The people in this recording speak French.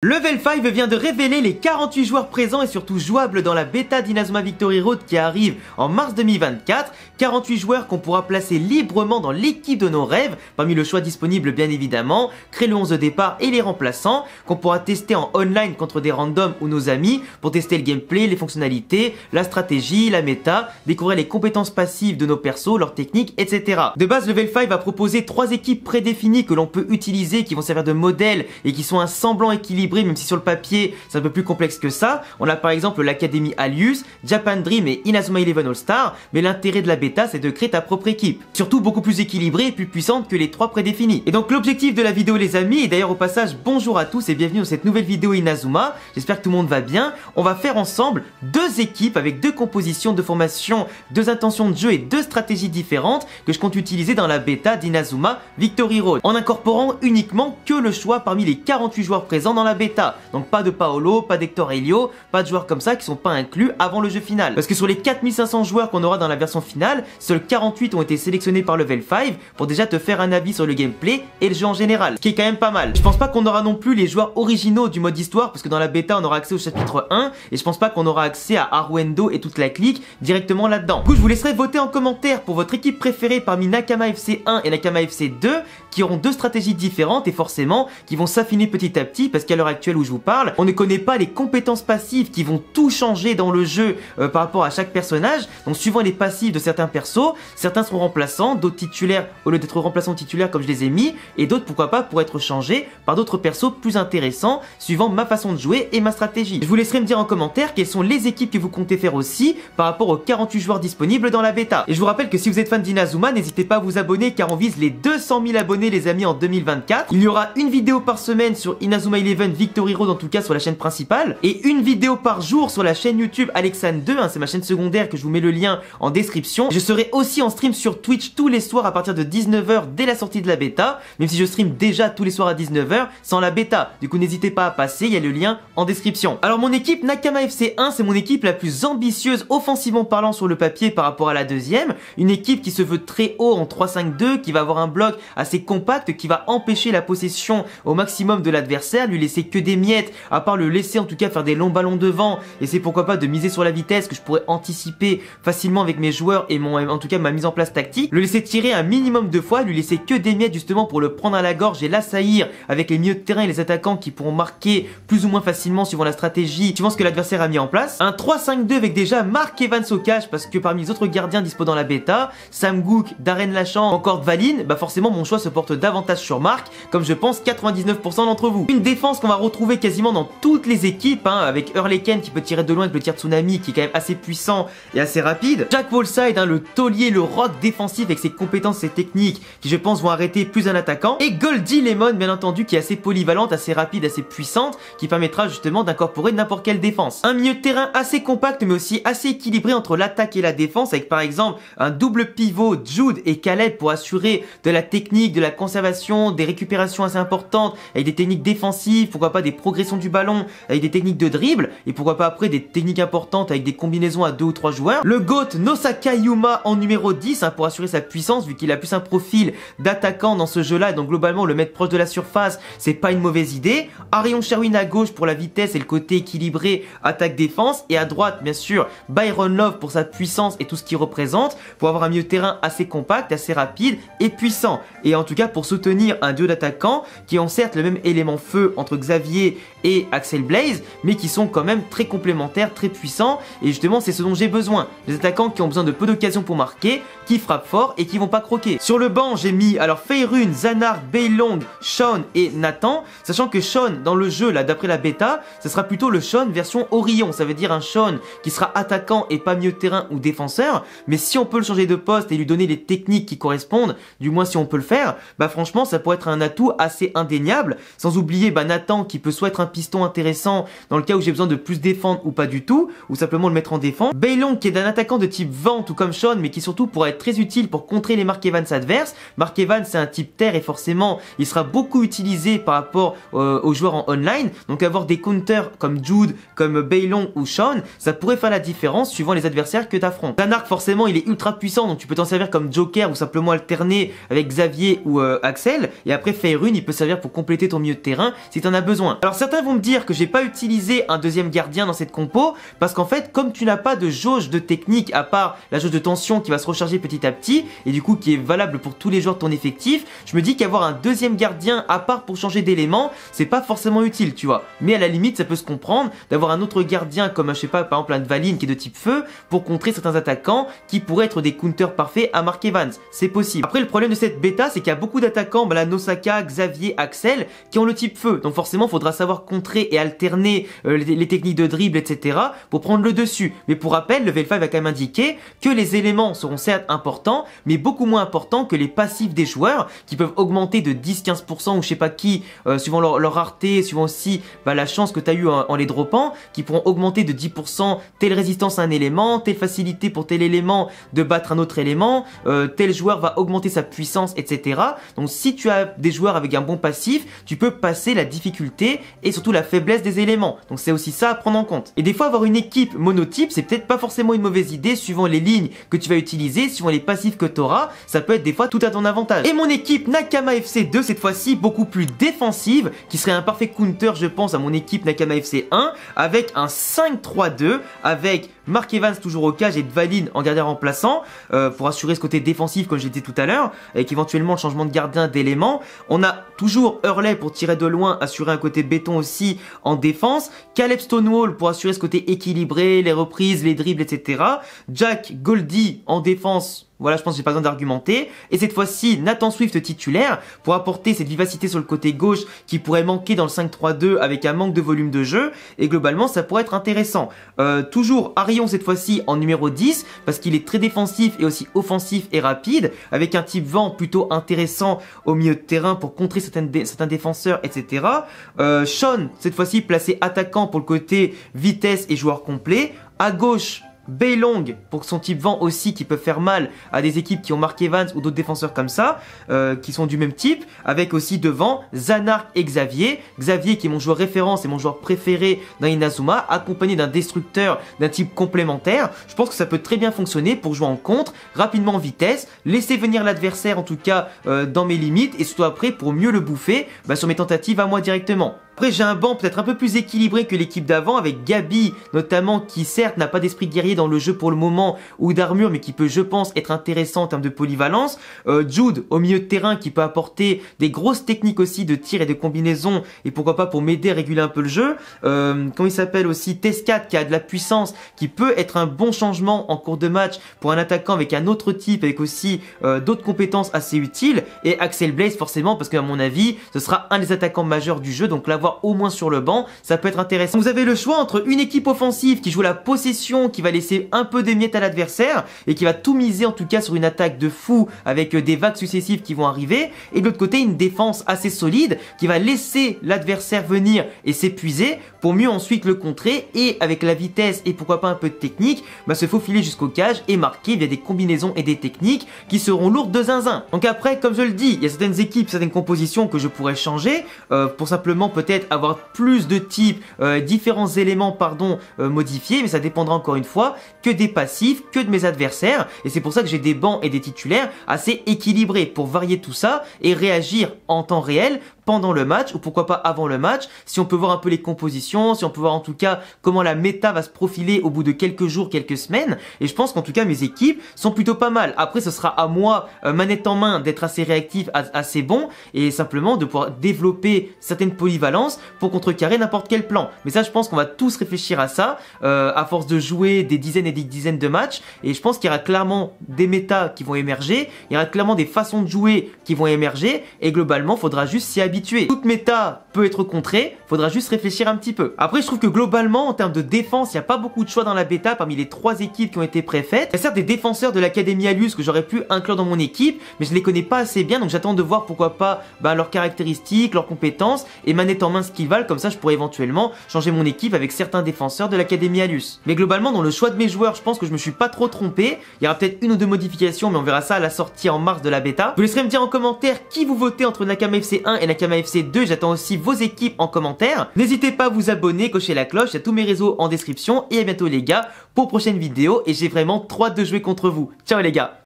Level 5 vient de révéler les 48 joueurs présents et surtout jouables dans la bêta d'Inazuma Victory Road qui arrive en mars 2024. 48 joueurs qu'on pourra placer librement dans l'équipe de nos rêves, parmi le choix disponible bien évidemment, créer le 11 de départ et les remplaçants, qu'on pourra tester en online contre des randoms ou nos amis, pour tester le gameplay, les fonctionnalités, la stratégie, la méta, découvrir les compétences passives de nos persos, leurs techniques, etc. De base, Level 5 va proposer 3 équipes prédéfinies que l'on peut utiliser, qui vont servir de modèle et qui sont un semblant équilibré, même si sur le papier c'est un peu plus complexe que ça. On a par exemple l'Académie Alius, Japan Dream et Inazuma Eleven All Star, mais l'intérêt de la bêta c'est de créer ta propre équipe, surtout beaucoup plus équilibrée et plus puissante que les 3 prédéfinis. Et donc l'objectif de la vidéo les amis, et d'ailleurs au passage bonjour à tous et bienvenue dans cette nouvelle vidéo Inazuma, j'espère que tout le monde va bien. On va faire ensemble 2 équipes avec 2 compositions de formation, 2 intentions de jeu et 2 stratégies différentes que je compte utiliser dans la bêta d'Inazuma Victory Road, en incorporant uniquement que le choix parmi les 48 joueurs présents dans la bêta. Donc pas de Paolo, pas d'Hector Helio, pas de joueurs comme ça qui sont pas inclus avant le jeu final. Parce que sur les 4500 joueurs qu'on aura dans la version finale, seuls 48 ont été sélectionnés par Level 5 pour déjà te faire un avis sur le gameplay et le jeu en général, ce qui est quand même pas mal. Je pense pas qu'on aura non plus les joueurs originaux du mode histoire, parce que dans la bêta on aura accès au chapitre 1 et je pense pas qu'on aura accès à Aruendo et toute la clique directement là-dedans. Du coup je vous laisserai voter en commentaire pour votre équipe préférée parmi Nakama FC 1 et Nakama FC 2, qui auront 2 stratégies différentes et forcément qui vont s'affiner petit à petit, parce qu'à l'heure actuelle où je vous parle, on ne connaît pas les compétences passives qui vont tout changer dans le jeu par rapport à chaque personnage. Donc suivant les passifs de certains persos, certains seront remplaçants, d'autres titulaires au lieu d'être remplaçants titulaires comme je les ai mis, et d'autres pourquoi pas pour être changés par d'autres persos plus intéressants suivant ma façon de jouer et ma stratégie. Je vous laisserai me dire en commentaire quelles sont les équipes que vous comptez faire aussi par rapport aux 48 joueurs disponibles dans la bêta. Et je vous rappelle que si vous êtes fan d'Inazuma, n'hésitez pas à vous abonner car on vise les 200 000 abonnés les amis en 2024. Il y aura une vidéo par semaine sur Inazuma Eleven Victory Road, en tout cas sur la chaîne principale, et une vidéo par jour sur la chaîne YouTube Alexandre 2, c'est ma chaîne secondaire que je vous mets le lien en description. Je serai aussi en stream sur Twitch tous les soirs à partir de 19 h dès la sortie de la bêta, même si je stream déjà tous les soirs à 19 h sans la bêta. Du coup n'hésitez pas à passer, il y a le lien en description. Alors mon équipe Nakama FC 1, c'est mon équipe la plus ambitieuse offensivement parlant sur le papier par rapport à la deuxième, une équipe qui se veut très haut en 3-5-2, qui va avoir un bloc assez compact, qui va empêcher la possession au maximum de l'adversaire, lui laisser que des miettes, à part le laisser en tout cas faire des longs ballons devant, et c'est pourquoi pas de miser sur la vitesse que je pourrais anticiper facilement avec mes joueurs et en tout cas ma mise en place tactique, le laisser tirer un minimum de fois, lui laisser que des miettes justement pour le prendre à la gorge et l'assaillir avec les milieux de terrain et les attaquants qui pourront marquer plus ou moins facilement suivant la stratégie, suivant ce que l'adversaire a mis en place. Un 3-5-2 avec déjà Mark Evans au cash, parce que parmi les autres gardiens dispo dans la bêta, Sam Gook, Darren Lachant, encore Dvalin, bah forcément mon choix se porte davantage sur Mark, comme je pense 99% d'entre vous. Une défense qu'on va retrouver quasiment dans toutes les équipes, avec Hurleken qui peut tirer de loin avec le tir tsunami qui est quand même assez puissant et assez rapide. Jack Wallside, le taulier, le rock défensif avec ses compétences et techniques qui je pense vont arrêter plus un attaquant. Et Goldie Lemon bien entendu qui est assez polyvalente, assez rapide, assez puissante, qui permettra justement d'incorporer n'importe quelle défense. Un milieu de terrain assez compact mais aussi assez équilibré entre l'attaque et la défense, avec par exemple un double pivot Jude et Caleb pour assurer de la technique, de la conservation, des récupérations assez importantes, avec des techniques défensives, pourquoi pas des progressions du ballon, avec des techniques de dribble, et pourquoi pas après des techniques importantes avec des combinaisons à 2 ou 3 joueurs. Le GOAT Nosaka Yuma en numéro 10 pour assurer sa puissance, vu qu'il a plus un profil d'attaquant dans ce jeu là, et donc globalement le mettre proche de la surface c'est pas une mauvaise idée. Arion Sherwin à gauche pour la vitesse et le côté équilibré attaque-défense, et à droite bien sûr Byron Love pour sa puissance et tout ce qu'il représente, pour avoir un milieu de terrain assez compact, assez rapide et puissant, et en tout cas pour soutenir un duo d'attaquants qui ont certes le même élément feu entre Xavier et Axel Blaze, mais qui sont quand même très complémentaires, très puissants, et justement c'est ce dont j'ai besoin, des attaquants qui ont besoin de peu d'occasions pour marquer, qui frappent fort et qui vont pas croquer. Sur le banc j'ai mis alors Feirun, Zanark, Beilong, Sean et Nathan, sachant que Sean dans le jeu là d'après la bêta, ce sera plutôt le Sean version Orion, ça veut dire un Sean qui sera attaquant et pas milieu de terrain ou défenseur, mais si on peut le changer de poste et lui donner les techniques qui correspondent, du moins si on peut le faire, bah franchement ça pourrait être un atout assez indéniable, sans oublier Nathan qui peut soit être un piston intéressant dans le cas où j'ai besoin de plus défendre ou pas du tout, ou simplement le mettre en défense. Beilong qui est un attaquant de type vent tout comme Sean, mais qui surtout pourra être très utile pour contrer les Mark Evans adverses. Mark Evans c'est un type terre et forcément il sera beaucoup utilisé par rapport aux joueurs en online, donc avoir des counters comme Jude, comme Beilong ou Sean, ça pourrait faire la différence suivant les adversaires que tu affrontes. Zanark forcément il est ultra puissant, donc tu peux t'en servir comme joker ou simplement alterner avec Xavier ou Axel, et après Feirun il peut servir pour compléter ton milieu de terrain si tu en as besoin. Alors certains Certains vont me dire que j'ai pas utilisé un deuxième gardien dans cette compo parce qu'en fait, comme tu n'as pas de jauge de technique à part la jauge de tension qui va se recharger petit à petit et du coup qui est valable pour tous les joueurs de ton effectif, je me dis qu'avoir un deuxième gardien à part pour changer d'élément, c'est pas forcément utile, tu vois. Mais à la limite, ça peut se comprendre d'avoir un autre gardien comme, je sais pas, par exemple un Dvalin qui est de type feu pour contrer certains attaquants qui pourraient être des counters parfaits à Mark Evans. C'est possible. Après, le problème de cette bêta, c'est qu'il y a beaucoup d'attaquants, bah, la Nosaka, Xavier, Axel, qui ont le type feu. Donc forcément, il faudra savoir contrer et alterner les techniques de dribble, etc. pour prendre le dessus. Mais pour rappel, le Level 5 a quand même indiqué que les éléments seront certes importants, mais beaucoup moins importants que les passifs des joueurs qui peuvent augmenter de 10-15% ou je sais pas qui, suivant leur rareté, suivant aussi bah, la chance que tu as eu en les droppant, qui pourront augmenter de 10% telle résistance à un élément, telle facilité pour tel élément de battre un autre élément, tel joueur va augmenter sa puissance, etc. Donc si tu as des joueurs avec un bon passif, tu peux passer la difficulté et surtout la faiblesse des éléments. Donc c'est aussi ça à prendre en compte. Et des fois avoir une équipe monotype, c'est peut-être pas forcément une mauvaise idée suivant les lignes que tu vas utiliser, suivant les passifs que tu auras, ça peut être des fois tout à ton avantage. Et mon équipe Nakama FC 2 cette fois-ci beaucoup plus défensive, qui serait un parfait counter je pense à mon équipe Nakama FC 1, avec un 5-3-2, avec Mark Evans toujours au cage et Dvalin en gardien remplaçant pour assurer ce côté défensif comme j'ai dit tout à l'heure, avec éventuellement le changement de gardien d'éléments. On a toujours Hurley pour tirer de loin, assurer un côté béton aussi en défense, Caleb Stonewall pour assurer ce côté équilibré, les reprises, les dribbles, etc. Jack Goldie en défense. Voilà, je pense que j'ai pas besoin d'argumenter. Et cette fois-ci, Nathan Swift titulaire pour apporter cette vivacité sur le côté gauche qui pourrait manquer dans le 5-3-2 avec un manque de volume de jeu. Et globalement, ça pourrait être intéressant. Toujours Arion cette fois-ci en numéro 10 parce qu'il est très défensif et aussi offensif et rapide avec un type vent plutôt intéressant au milieu de terrain pour contrer certains défenseurs, etc. Sean, cette fois-ci placé attaquant pour le côté vitesse et joueur complet. À gauche, Baylong pour son type vent aussi qui peut faire mal à des équipes qui ont Mark Evans ou d'autres défenseurs comme ça qui sont du même type, avec aussi devant Zanark et Xavier qui est mon joueur référence et mon joueur préféré dans Inazuma, accompagné d'un destructeur d'un type complémentaire. Je pense que ça peut très bien fonctionner pour jouer en contre, rapidement en vitesse, laisser venir l'adversaire en tout cas dans mes limites et surtout après pour mieux le bouffer sur mes tentatives à moi directement. Après j'ai un banc peut-être un peu plus équilibré que l'équipe d'avant avec Gabi notamment qui certes n'a pas d'esprit guerrier dans le jeu pour le moment ou d'armure mais qui peut je pense être intéressant en termes de polyvalence. Jude au milieu de terrain qui peut apporter des grosses techniques aussi de tir et de combinaison et pourquoi pas pour m'aider à réguler un peu le jeu. Comment il s'appelle aussi Tescat qui a de la puissance qui peut être un bon changement en cours de match pour un attaquant avec un autre type avec aussi d'autres compétences assez utiles et Axel Blaze forcément parce qu'à mon avis ce sera un des attaquants majeurs du jeu donc l'avoir au moins sur le banc, ça peut être intéressant. Vous avez le choix entre une équipe offensive qui joue la possession, qui va laisser un peu des miettes à l'adversaire et qui va tout miser en tout cas sur une attaque de fou avec des vagues successives qui vont arriver, et de l'autre côté une défense assez solide qui va laisser l'adversaire venir et s'épuiser pour mieux ensuite le contrer et avec la vitesse et pourquoi pas un peu de technique, se faufiler jusqu'au cage et marquer via des combinaisons et des techniques qui seront lourdes de zinzin. Donc après, comme je le dis, il y a certaines équipes, certaines compositions que je pourrais changer pour simplement peut-être avoir plus de types, différents éléments modifiés, mais ça dépendra encore une fois que des passifs, que de mes adversaires, et c'est pour ça que j'ai des bancs et des titulaires assez équilibrés pour varier tout ça et réagir en temps réel pendant le match ou pourquoi pas avant le match, si on peut voir un peu les compositions, si on peut voir en tout cas comment la méta va se profiler au bout de quelques jours, quelques semaines, et je pense qu'en tout cas mes équipes sont plutôt pas mal. Après ce sera à moi, manette en main, d'être assez réactif, assez bon, et simplement de pouvoir développer certaines polyvalences pour contrecarrer n'importe quel plan. Mais ça je pense qu'on va tous réfléchir à ça, à force de jouer des dizaines et des dizaines de matchs, et je pense qu'il y aura clairement des métas qui vont émerger, il y aura clairement des façons de jouer qui vont émerger, et globalement il faudra juste s'y habituer. Toute méta peut être contrée, faudra juste réfléchir un petit peu. Après je trouve que globalement en termes de défense, il n'y a pas beaucoup de choix dans la bêta parmi les 3 équipes qui ont été préfaites. Il y a certes des défenseurs de l'Académie Alus que j'aurais pu inclure dans mon équipe, mais je ne les connais pas assez bien, donc j'attends de voir pourquoi pas leurs caractéristiques, leurs compétences et manette en main ce qu'ils valent, comme ça je pourrais éventuellement changer mon équipe avec certains défenseurs de l'Académie Alus. Mais globalement dans le choix de mes joueurs, je pense que je me suis pas trop trompé. Il y aura peut-être une ou deux modifications, mais on verra ça à la sortie en mars de la bêta. Vous laisserez me dire en commentaire qui vous votez entre Nakama FC 1 et Nakama FC 2, j'attends aussi vos équipes en commentaire. N'hésitez pas à vous abonner, cocher la cloche, il y a tous mes réseaux en description et à bientôt les gars pour prochaine vidéo et j'ai vraiment trop hâte de jouer contre vous. Ciao les gars.